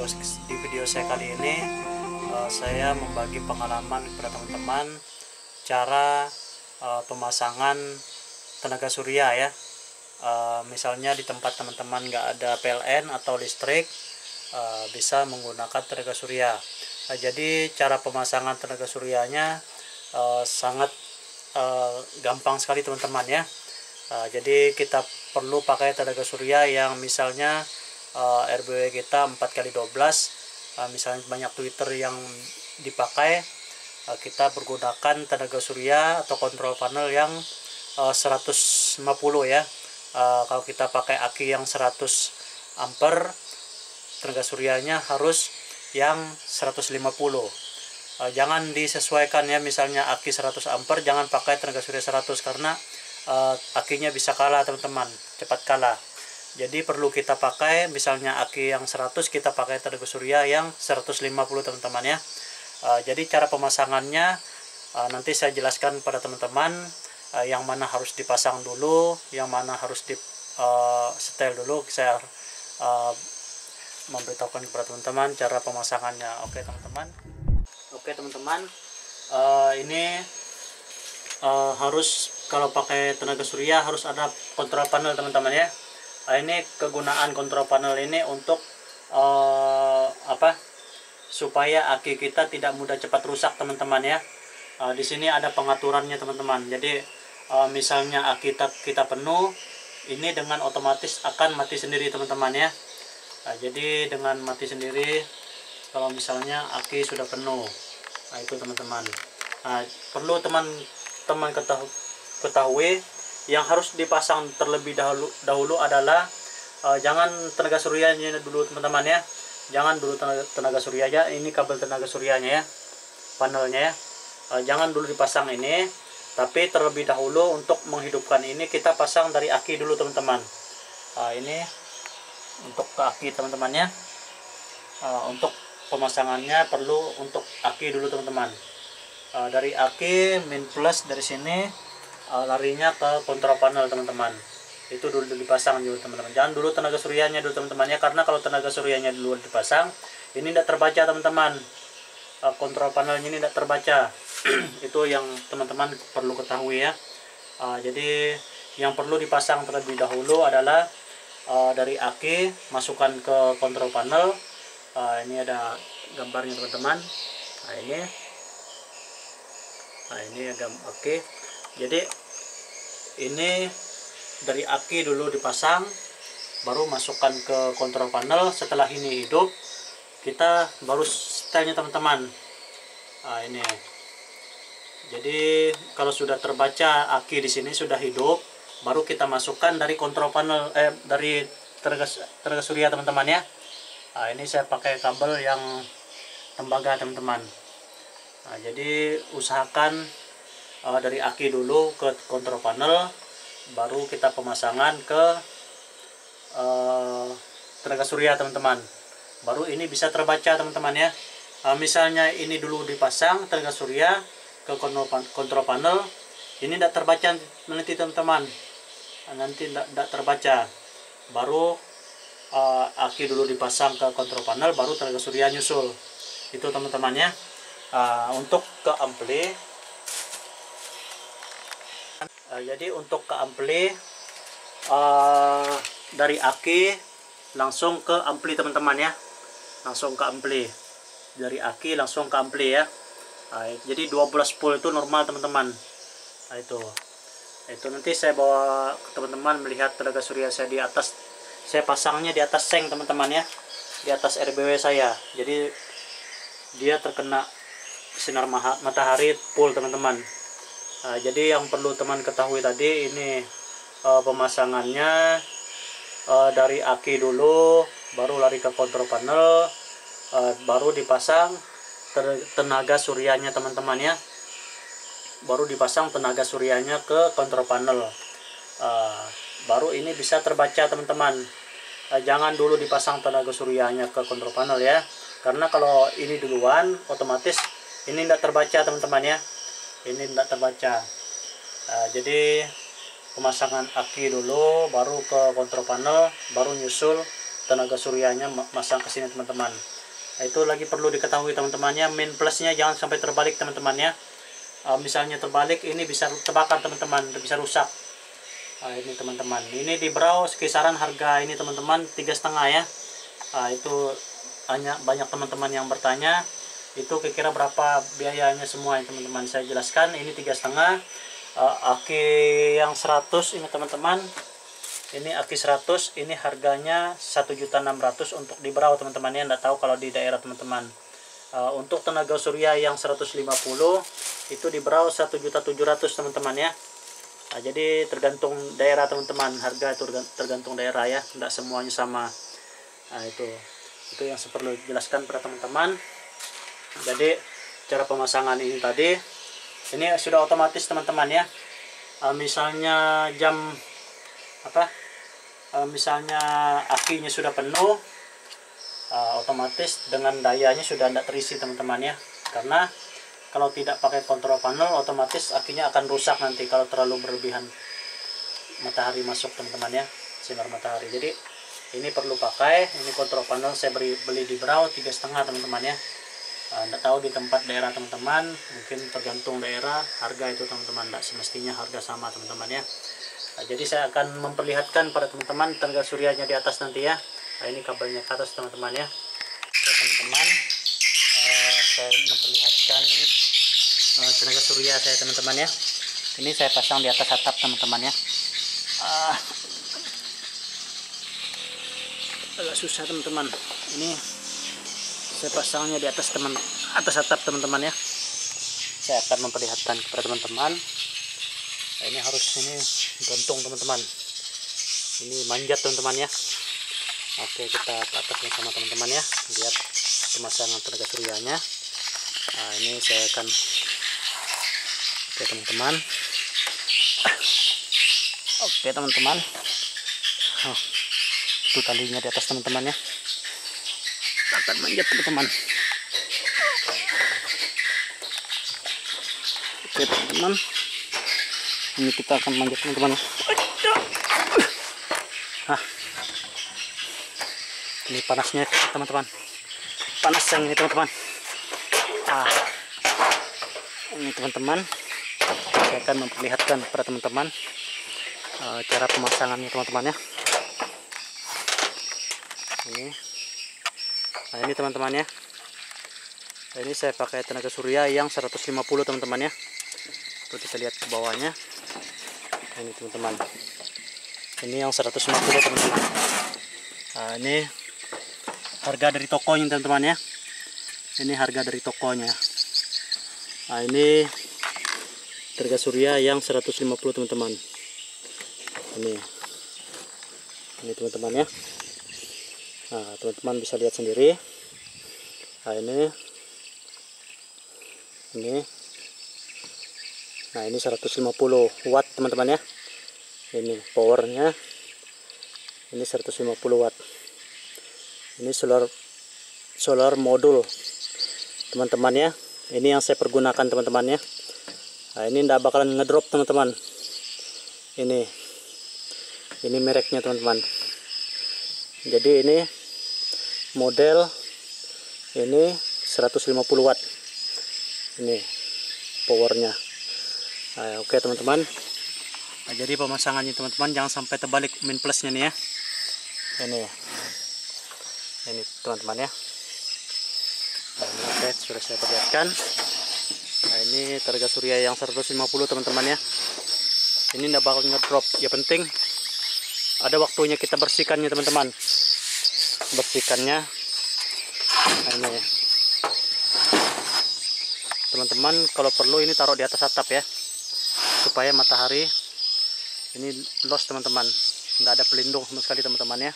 video saya kali ini saya membagi pengalaman kepada teman-teman cara pemasangan tenaga surya ya. Misalnya di tempat teman-teman nggak ada PLN atau listrik, bisa menggunakan tenaga surya. Jadi cara pemasangan tenaga suryanya sangat gampang sekali teman-teman ya. Jadi kita perlu pakai tenaga surya yang misalnya RBW kita 4x12, misalnya banyak Twitter yang dipakai, kita menggunakan tenaga surya atau kontrol panel yang 150 ya. Kalau kita pakai aki yang 100 ampere, tenaga suryanya harus yang 150. Jangan disesuaikan ya, misalnya aki 100 ampere jangan pakai tenaga surya 100 karena akinya bisa kalah teman-teman, cepat kalah. Jadi perlu kita pakai misalnya aki yang 100, kita pakai tenaga surya yang 150 teman-teman ya. Jadi cara pemasangannya nanti saya jelaskan pada teman-teman, yang mana harus dipasang dulu, yang mana harus di setel dulu. Saya memberitahukan kepada teman-teman cara pemasangannya. Oke teman-teman, ini harus kalau pakai tenaga surya harus ada kontrol panel teman-teman ya. Ini kegunaan kontrol panel ini untuk supaya aki kita tidak mudah cepat rusak teman-teman ya. Di sini ada pengaturannya teman-teman. Jadi misalnya aki kita penuh, ini dengan otomatis akan mati sendiri teman-teman ya. Jadi dengan mati sendiri kalau misalnya aki sudah penuh. Itu teman-teman. Perlu teman-teman ketahui yang harus dipasang terlebih dahulu adalah jangan tenaga suryanya dulu teman-teman ya. Jangan dulu tenaga suryanya, ini kabel tenaga suryanya ya, panelnya ya. Jangan dulu dipasang ini, tapi terlebih dahulu untuk menghidupkan ini kita pasang dari aki dulu teman-teman. Ini untuk ke aki teman-teman ya. Untuk pemasangannya perlu untuk aki dulu teman-teman. Dari aki min plus dari sini larinya ke kontrol panel teman-teman. Itu dulu dipasang dulu teman-teman. Jangan dulu tenaga suryanya dulu teman-teman ya, karena kalau tenaga suryanya dulu dipasang ini tidak terbaca teman-teman. Kontrol panelnya ini tidak terbaca. Itu yang teman-teman perlu ketahui ya. Jadi yang perlu dipasang terlebih dahulu adalah dari aki masukkan ke kontrol panel. Ini ada gambarnya teman-teman. Ini agak oke. Jadi ini dari aki dulu dipasang, baru masukkan ke kontrol panel. Setelah ini hidup, kita baru setelnya teman-teman. Ini. Jadi kalau sudah terbaca aki di sini sudah hidup, baru kita masukkan dari kontrol panel dari tenaga surya teman-teman ya. Ini saya pakai kabel yang tembaga teman-teman. Jadi usahakan dari aki dulu ke kontrol panel, baru kita pemasangan ke tenaga surya teman-teman. Baru ini bisa terbaca teman-teman ya. Misalnya ini dulu dipasang tenaga surya ke kontrol panel, ini tidak terbaca nanti teman-teman. Nanti tidak terbaca. Baru aki dulu dipasang ke kontrol panel, baru tenaga surya nyusul. Itu teman-teman ya. Untuk ke ampli, jadi untuk ke ampli dari aki langsung ke ampli teman-teman ya. Langsung ke ampli. Dari aki langsung ke ampli ya. Jadi 12 volt itu normal teman-teman. Itu nanti saya bawa ke teman-teman melihat tenaga surya saya di atas. Saya pasangnya di atas seng teman-teman ya. Di atas RBW saya. Jadi dia terkena sinar matahari full teman-teman. Jadi yang perlu teman ketahui tadi ini pemasangannya dari aki dulu, baru lari ke kontrol panel, baru dipasang tenaga suryanya teman-teman ya. Baru dipasang tenaga suryanya ke kontrol panel. Baru ini bisa terbaca teman-teman. Jangan dulu dipasang tenaga suryanya ke kontrol panel ya, karena kalau ini duluan otomatis ini tidak terbaca teman-teman ya. Ini tidak terbaca. Jadi pemasangan aki dulu, baru ke kontrol panel, baru nyusul tenaga suryanya masang ke sini teman-teman. Itu lagi perlu diketahui teman-teman ya. Min plusnya jangan sampai terbalik teman-teman ya. Misalnya terbalik ini bisa terbakar teman-teman, bisa rusak. Ini teman-teman, ini di browse kisaran harga ini teman-teman 3,5 ya. Itu banyak teman-teman yang bertanya itu kira-kira berapa biayanya semua ya teman-teman. Saya jelaskan ini 3,5. Aki yang 100 ini teman-teman, ini aki 100 ini harganya 1.600.000 untuk di Berau teman-teman ya. Nggak tahu kalau di daerah teman-teman. Untuk tenaga surya yang 150 itu di Berau 1.700.000 teman-teman ya. Jadi tergantung daerah teman-teman, harga itu tergantung daerah ya, tidak semuanya sama. Itu yang saya perlu jelaskan pada teman-teman. Jadi cara pemasangan ini tadi, ini sudah otomatis teman-teman ya. Misalnya misalnya akinya sudah penuh, otomatis dengan dayanya sudah tidak terisi teman-teman ya. Karena kalau tidak pakai kontrol panel, otomatis akinya akan rusak nanti kalau terlalu berlebihan matahari masuk teman-teman ya, sinar matahari. Jadi ini perlu pakai, ini kontrol panel saya beli di Berau 3,5 teman-teman ya. Anda tahu di tempat daerah teman-teman, mungkin tergantung daerah harga itu teman-teman, tidak semestinya harga sama teman-teman ya. Jadi saya akan memperlihatkan pada teman-teman tenaga suryanya di atas nanti ya. Ini kabelnya ke atas teman-teman ya. Oke teman-teman, saya memperlihatkan tenaga surya saya teman-teman ya. Ini saya pasang di atas atap teman-teman ya. Agak susah teman-teman. Ini saya pasangnya di atas atap teman-teman ya. Saya akan memperlihatkan kepada teman-teman. Ini harus gantung teman-teman. Ini manjat teman-teman ya. Oke, kita ke atas bersama teman-teman ya. Lihat pemasangan tenaga suryanya. Ini saya akan, oke teman-teman. Oke teman-teman. Itu talinya di atas teman-teman ya. Akan manjat teman-teman. Oke teman-teman, ini kita akan manjat teman-teman. Ini panasnya teman-teman, panas yang ini teman-teman. Ini teman-teman, saya akan memperlihatkan kepada teman-teman cara pemasangannya teman-teman ya. Ini teman-teman ya. Ini saya pakai tenaga surya yang 150 teman-teman ya. Seperti kita lihat ke bawahnya. Ini teman-teman. Ini yang 150 teman-teman. Ini harga dari tokonya teman-teman ya. Ini harga dari tokonya. Ini tenaga surya yang 150 teman-teman. Ini teman-teman ya. Teman-teman bisa lihat sendiri. Ini 150 watt teman-teman ya. Ini powernya. Ini 150 watt. Ini solar modul teman-teman ya. Ini yang saya pergunakan teman-teman ya. Ini tidak bakalan ngedrop teman-teman. Ini mereknya teman-teman. Jadi ini model ini 150 watt. Ini powernya. Oke teman-teman. Jadi pemasangannya teman-teman jangan sampai terbalik min plusnya nih ya. Ini teman-teman ya. Oke, sudah saya perlihatkan. Ini tenaga surya yang 150 teman-teman ya. Ini tidak bakal ngedrop. Ya penting ada waktunya kita bersihkannya teman-teman. Bersihkannya. Ini ya. Teman-teman kalau perlu ini taruh di atas atap ya, supaya matahari ini los teman-teman. Tidak ada pelindung sama sekali teman-teman ya.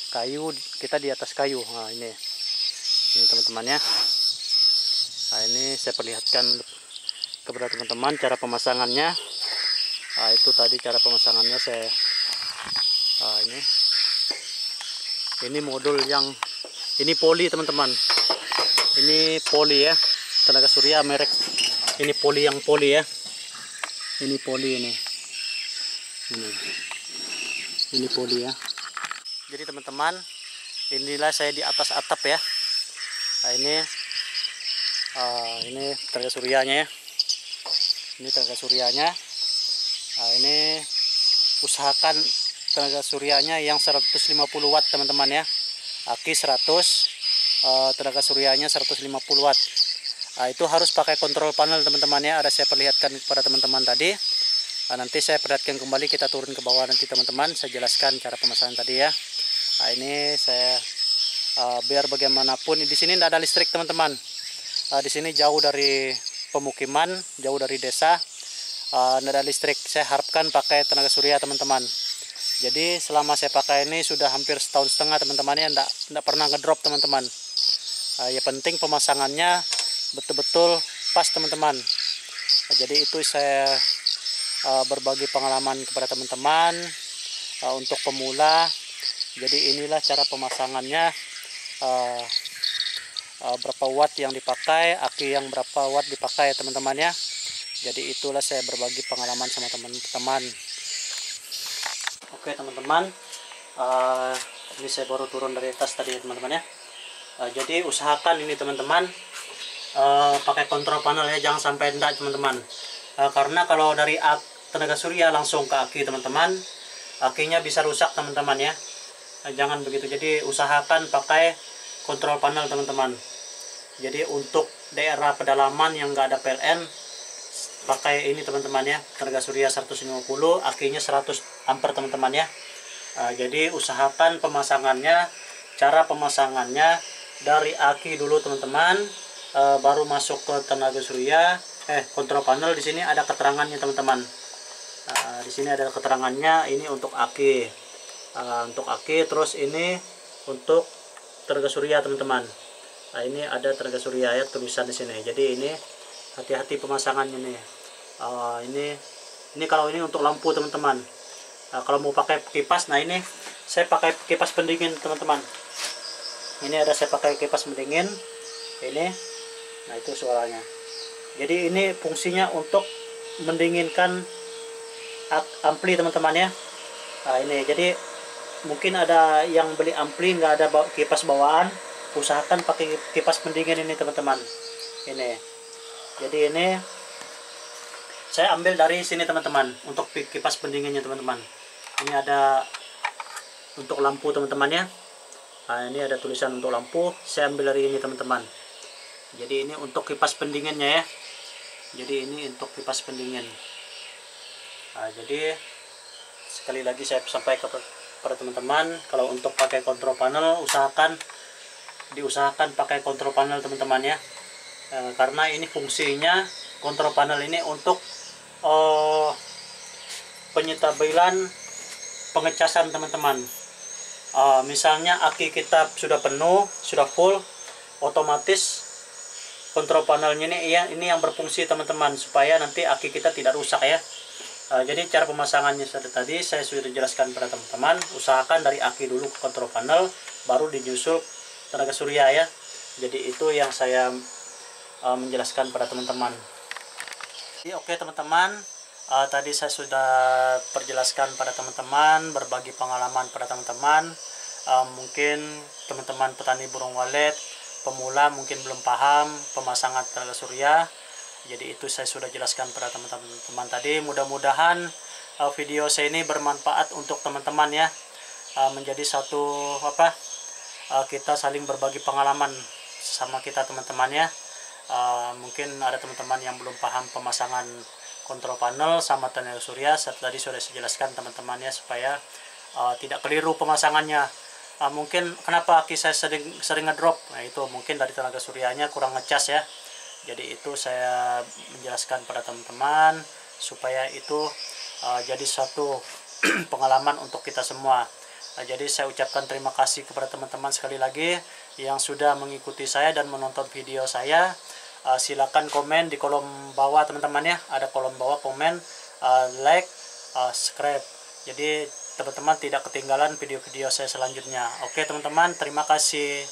Kayu kita di atas kayu. Ini teman-teman ya. Ini saya perlihatkan kepada teman-teman cara pemasangannya. Itu tadi cara pemasangannya saya. Ini modul yang ini poli teman-teman. Ini poli ya. Tenaga surya merek ini poli, yang poli ya. Ini poli ini poli ya. Jadi teman-teman, inilah saya di atas atap ya. Nah, ini tenaga suryanya ya. Ini tenaga suryanya. Nah, ini usahakan tenaga suryanya yang 150 watt teman-teman ya. Aki 100, tenaga suryanya 150 watt. Nah, itu harus pakai kontrol panel teman-teman ya. Ada saya perlihatkan kepada teman-teman tadi. Nah, nanti saya perlihatkan kembali, kita turun ke bawah nanti teman-teman. Saya jelaskan cara pemasangan tadi ya. Nah, ini saya biar bagaimanapun di sini tidak ada listrik teman-teman. Di sini jauh dari pemukiman, jauh dari desa, tidak ada listrik. Saya harapkan pakai tenaga surya teman-teman. Jadi selama saya pakai ini sudah hampir setahun setengah teman-teman ya, tidak pernah ngedrop teman-teman. Ya penting pemasangannya betul-betul pas teman-teman. Jadi itu saya berbagi pengalaman kepada teman-teman untuk pemula. Jadi inilah cara pemasangannya, berapa watt yang dipakai, aki yang berapa watt dipakai teman-teman ya. Jadi itulah saya berbagi pengalaman sama teman-teman. Oke teman-teman, ini saya baru turun dari atas tadi teman-teman ya. Jadi usahakan ini teman-teman pakai kontrol panel ya, jangan sampai enggak teman-teman. Karena kalau dari tenaga surya langsung ke aki teman-teman, akinya bisa rusak teman-teman ya. Jangan begitu. Jadi usahakan pakai kontrol panel teman-teman. Jadi untuk daerah pedalaman yang enggak ada PLN, pakai ini teman-teman ya, tenaga surya 150, akinya 100 ampere teman-teman ya. Jadi usahakan pemasangannya, cara pemasangannya dari aki dulu teman-teman, baru masuk ke tenaga surya. Kontrol panel di sini ada keterangannya teman-teman. Di sini ada keterangannya, ini untuk aki. Untuk aki, terus ini untuk tenaga surya teman-teman. Ini ada tenaga surya ya, tulisan di sini. Jadi ini hati-hati pemasangannya nih. Ini kalau ini untuk lampu teman-teman. Kalau mau pakai kipas, nah ini saya pakai kipas pendingin teman-teman. Ini ada saya pakai kipas pendingin. Ini, nah itu suaranya. Jadi ini fungsinya untuk mendinginkan ampli teman-teman ya. Ini jadi mungkin ada yang beli ampli nggak ada kipas bawaan, usahakan pakai kipas pendingin ini teman-teman. Ini, jadi ini saya ambil dari sini teman-teman untuk kipas pendinginnya teman-teman. Ini ada untuk lampu teman-teman ya. Ini ada tulisan untuk lampu, saya ambil dari ini teman-teman. Jadi ini untuk kipas pendinginnya ya. Jadi ini untuk kipas pendingin. Jadi sekali lagi saya sampaikan kepada teman-teman, kalau untuk pakai kontrol panel diusahakan pakai kontrol panel teman-teman ya. Karena ini fungsinya kontrol panel ini untuk penyetabilan pengecasan teman-teman. Misalnya aki kita sudah penuh, sudah full, otomatis kontrol panelnya ini yang berfungsi teman-teman, supaya nanti aki kita tidak rusak ya. Jadi cara pemasangannya tadi saya sudah jelaskan pada teman-teman. Usahakan dari aki dulu ke kontrol panel, baru dinyusul tenaga surya ya. Jadi itu yang saya menjelaskan pada teman-teman. Oke teman-teman, tadi saya sudah perjelaskan pada teman-teman, berbagi pengalaman pada teman-teman. Mungkin teman-teman petani burung walet pemula mungkin belum paham pemasangan tenaga surya. Jadi itu saya sudah jelaskan pada teman-teman tadi. Mudah-mudahan video saya ini bermanfaat untuk teman-teman ya. Menjadi satu kita saling berbagi pengalaman sama kita teman-teman ya. Mungkin ada teman-teman yang belum paham pemasangan kontrol panel sama tenaga surya. Tadi sudah saya jelaskan teman-teman ya, supaya tidak keliru pemasangannya. Mungkin kenapa aki saya sering ngedrop, nah itu mungkin dari tenaga suryanya kurang ngecas ya. Jadi itu saya menjelaskan pada teman-teman supaya itu jadi suatu pengalaman untuk kita semua. Jadi saya ucapkan terima kasih kepada teman-teman sekali lagi yang sudah mengikuti saya dan menonton video saya. Silakan komen di kolom bawah teman-teman ya, ada kolom bawah komen, like, subscribe. Jadi teman-teman tidak ketinggalan video-video saya selanjutnya. Oke teman-teman, terima kasih.